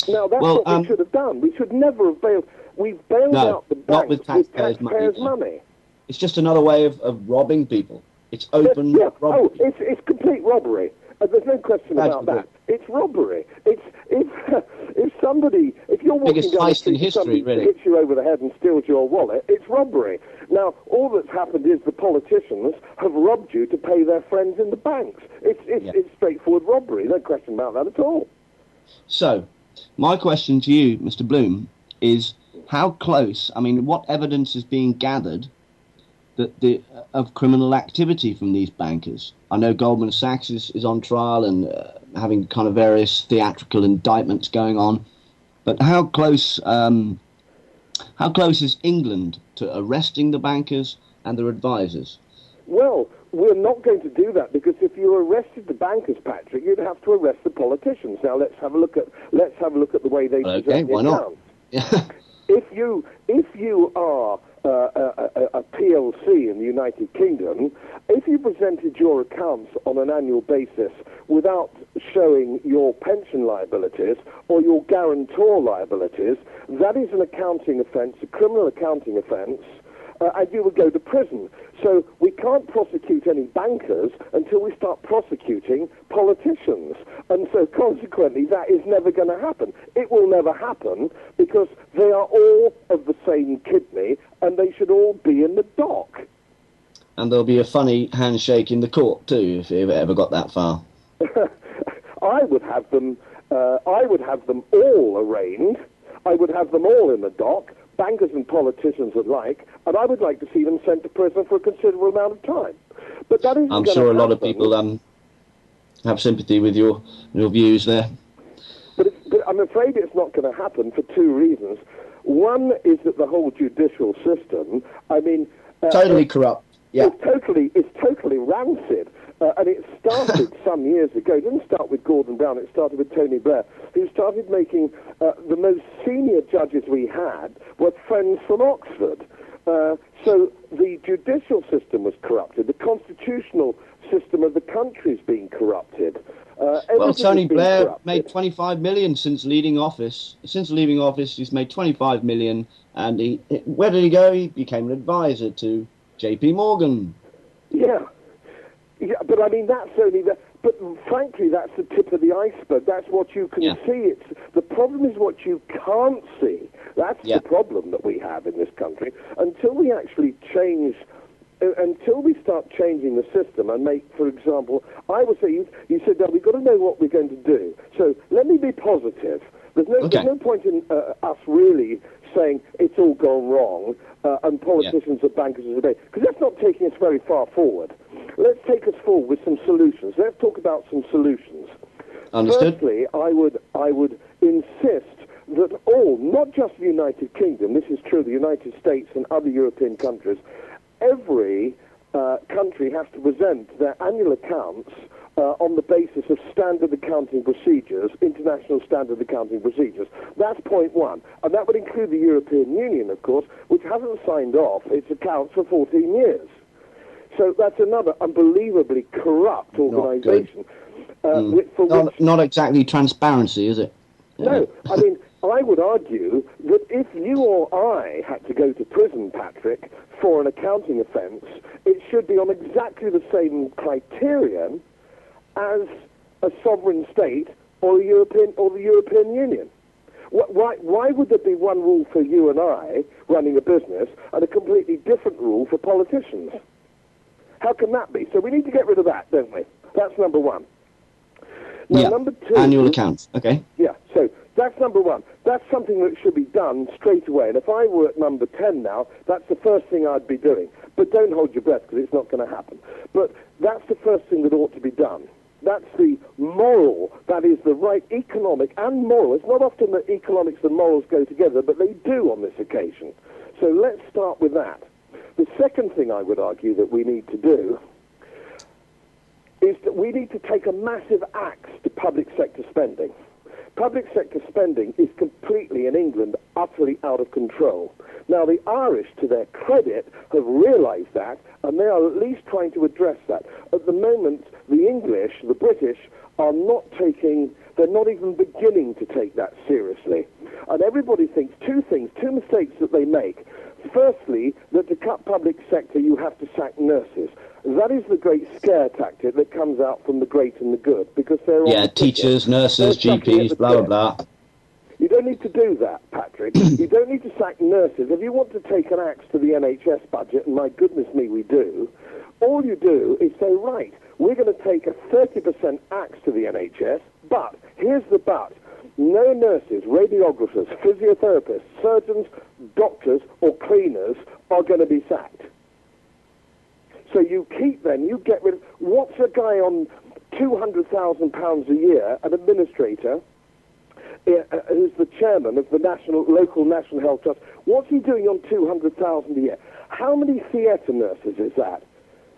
Now, that's Well, what we should have done. We should never have bailed. We've bailed out the banks not with taxpayers' money. It's just another way of robbing people. It's open robbery. It's complete robbery. There's no question about that. It's robbery. If you're walking biggest down the heist in street, history, somebody really. hits you over the head and steals your wallet, it's robbery. Now, all that's happened is the politicians have robbed you to pay their friends in the banks. It's straightforward robbery. No question about that at all. So, my question to you, Mr. Blom, is how close, what evidence is being gathered of criminal activity from these bankers? I know Goldman Sachs is on trial and having kind of various theatrical indictments going on, but how close is England to arresting the bankers and their advisors? Well, we're not going to do that, because if you arrested the bankers, Patrick, you'd have to arrest the politicians. Now let's have a look at the way they present the why not? accounts. If you are a PLC in the United Kingdom, if you presented your accounts on an annual basis without showing your pension liabilities or your guarantor liabilities, that is an accounting offence, a criminal accounting offence, and you would go to prison. So we can't prosecute any bankers until we start prosecuting politicians. And so consequently, that is never going to happen. It will never happen because they are all of the same kidney and they should all be in the dock. And there'll be a funny handshake in the court too, if it ever got that far. I would have them all arraigned. I would have them all in the dock, bankers and politicians alike, and I would like to see them sent to prison for a considerable amount of time. But that isn't I'm sure a lot of people have sympathy with your views there. But I'm afraid it's not going to happen for two reasons. One is that the whole judicial system, totally corrupt. Yeah. It's totally rancid. And it started some years ago. It didn't start with Gordon Brown. It started with Tony Blair, who started making the most senior judges we had were friends from Oxford. So the judicial system was corrupted. The constitutional system of the country's been corrupted. Well, Tony Blair made 25 million since leaving office. Since leaving office, he's made 25 million. And where did he go? He became an advisor to J.P. Morgan. Yeah, but that's only the. But frankly, that's the tip of the iceberg. That's what you can see. The problem is what you can't see. That's the problem that we have in this country. Until we actually change, until we start changing the system and make, for example, I would say you said that we've got to know what we're going to do. So let me be positive. There's no point in us really saying it's all gone wrong and politicians and bankers are debate, because that's not taking us very far forward. Let's take us forward with some solutions. Let's talk about some solutions. Understood. Firstly, I would insist that all, not just the United Kingdom, this is true of the United States and other European countries, every country has to present their annual accounts on the basis of standard accounting procedures, international standard accounting procedures. That's point one. And that would include the European Union, of course, which hasn't signed off its accounts for 14 years. So that's another unbelievably corrupt organisation. Not exactly transparency, is it? No. I would argue that if you or I had to go to prison, Patrick, for an accounting offence, it should be on exactly the same criterion as a sovereign state or the European Union. Why would there be one rule for you and I running a business and a completely different rule for politicians? How can that be? So we need to get rid of that, don't we? That's number one. Now, number two, annual accounts. Okay. Yeah, so that's number one. That's something that should be done straight away. And if I were at number 10 now, that's the first thing I'd be doing. But don't hold your breath, because it's not going to happen. But that's the first thing that ought to be done. That's the moral, that is the right economic and moral. It's not often that economics and morals go together, but they do on this occasion. So let's start with that. The second thing I would argue that we need to do is that we need to take a massive axe to public sector spending. Public sector spending is completely, in England, utterly out of control. Now, the Irish, to their credit, have realised that, and they are at least trying to address that. At the moment, the English, the British, are not taking They're not even beginning to take that seriously. And everybody thinks two mistakes that they make. Firstly, that to cut public sector, you have to sack nurses. That is the great scare tactic that comes out from the great and the good, because they're on the teachers, nurses, GPs, blah, blah, blah. You don't need to do that, Patrick. You don't need to sack nurses. If you want to take an axe to the NHS budget, and my goodness me, we do, all you do is say, right, we're going to take a 30% axe to the NHS, but, here's the but, no nurses, radiographers, physiotherapists, surgeons, doctors, or cleaners are going to be sacked. So you keep them, you get rid of... What's a guy on £200,000 a year, an administrator, who's the chairman of the local National Health Trust, what's he doing on $200,000 a year? How many theatre nurses is that?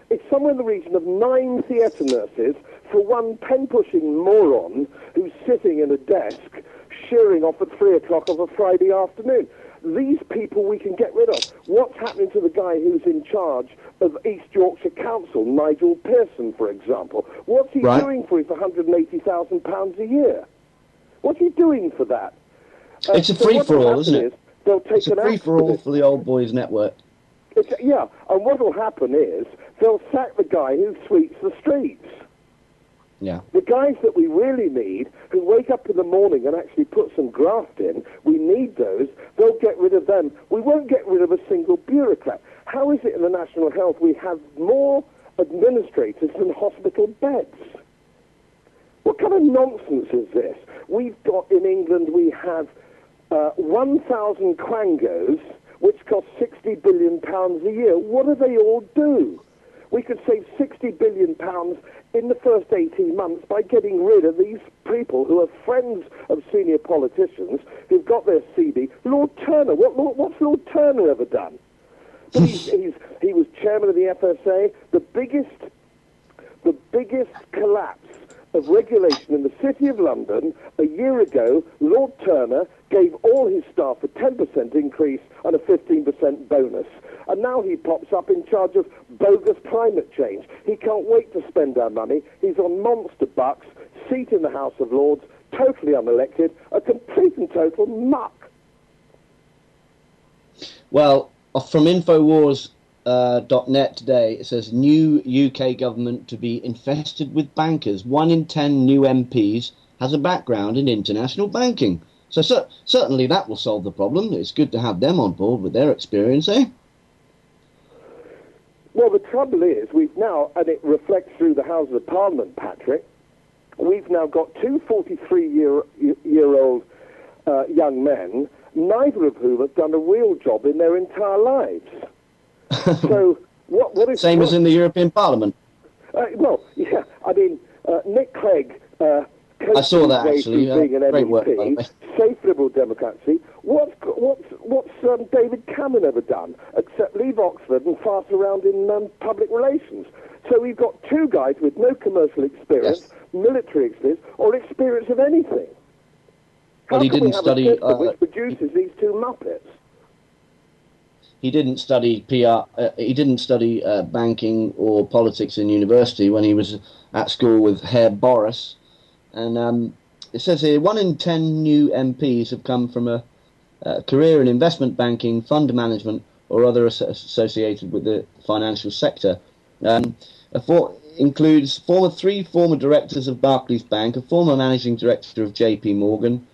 It's somewhere in the region of 9 theatre nurses for one pen-pushing moron who's sitting in a desk shearing off at 3 o'clock of a Friday afternoon. These people we can get rid of. What's happening to the guy who's in charge of East Yorkshire Council, Nigel Pearson, for example? What's he doing for his £180,000 a year? What's he doing for that? It's a free-for-all, isn't it? It's a free-for-all for the old boys network. Yeah, and what will happen is they'll sack the guy who sweeps the streets. Yeah. The guys that we really need, who wake up in the morning and actually put some graft in, we need those. They'll get rid of them. We won't get rid of a single bureaucrat. How is it in the National Health we have more administrators than hospital beds? What kind of nonsense is this? We've got in England, we have 1,000 quangos, which cost £60 billion a year. What do they all do? We could save £60 billion in the first 18 months by getting rid of these people who are friends of senior politicians who've got their CD. Lord Turner, what's Lord Turner ever done? But he was chairman of the FSA. The biggest collapse of regulation in the City of London a year ago, Lord Turner gave all his staff a 10% increase and a 15% bonus. And now he pops up in charge of bogus climate change. He can't wait to spend our money. He's on monster bucks, seat in the House of Lords, totally unelected, a complete and total muck. Well, from Infowars.net today, it says new UK government to be infested with bankers. 1 in 10 new MPs has a background in international banking. So certainly that will solve the problem. It's good to have them on board with their experience, eh? Well, the trouble is, we've now, and it reflects through the Houses of Parliament, Patrick, we've now got two 43-year-old young men, neither of whom have done a real job in their entire lives. So, what is... Same as in the European Parliament. Well, yeah, I mean, Nick Clegg... I saw that, actually. Being an great MEP, work, safe Liberal democracy. What's David Cameron ever done except leave Oxford and fart around in public relations? So we've got two guys with no commercial experience, military experience, or experience of anything. Well, he didn't study... which produces these two muppets? He didn't study PR. He didn't study banking or politics in university when he was at school with Herr Boris. And it says here, 1 in 10 new MPs have come from a career in investment banking, fund management, or other associated with the financial sector. Includes 3 former directors of Barclays Bank, a former managing director of JP Morgan,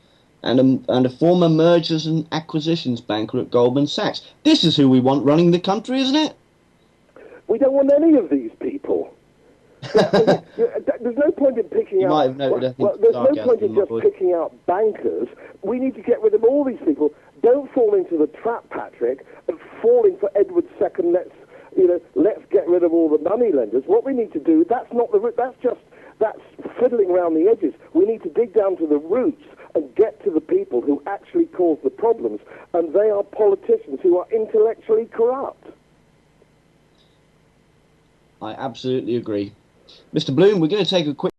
and a former mergers and acquisitions banker at Goldman Sachs. This is who we want running the country, isn't it? We don't want any of these people. There's no point in picking you out... might have noted, there's no point in just picking out bankers. We need to get rid of all these people. Don't fall into the trap, Patrick, of falling for Edward II. Let's get rid of all the money lenders. What we need to do, that's fiddling around the edges. We need to dig down to the roots and get to the people who actually cause the problems, and they are politicians who are intellectually corrupt. I absolutely agree. Mr. Blom, we're going to take a quick